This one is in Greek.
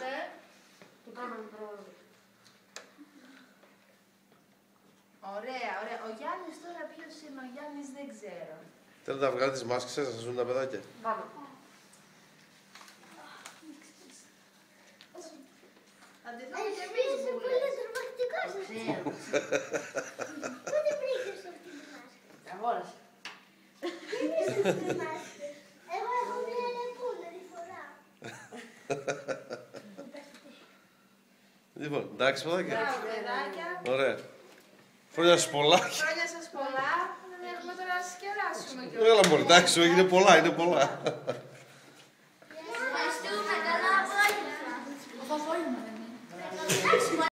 Ναι. Και πάμε να τρώμε. Ωραία, ωραία. Ο Γιάννης τώρα ποιος είναι, ο Γιάννης δεν ξέρω. Θέλετε να βγάλετε τις μάσκες σας, να σας δουν τα παιδάκια. Πάμε. Αντιθέτω και εμείς Είσαι πολύ τρομακτικός αυτό. Πού την βρήκες αυτή τη μάσκα? Αγόρασε. Δεν είσαι τη μάσκα. Εγώ έχω μια λεπούλα τη φορά. Λοιπόν, εντάξει παιδάκια. Μπράβο, παιδάκια. Ωραία. Χρόνια σας πολλά. Χρόνια σας πολλά. Δεν έχουμε τώρα να σας κεράσουμε κιόλας. Έλα μωρέ, εντάξει, είναι πολλά, είναι πολλά.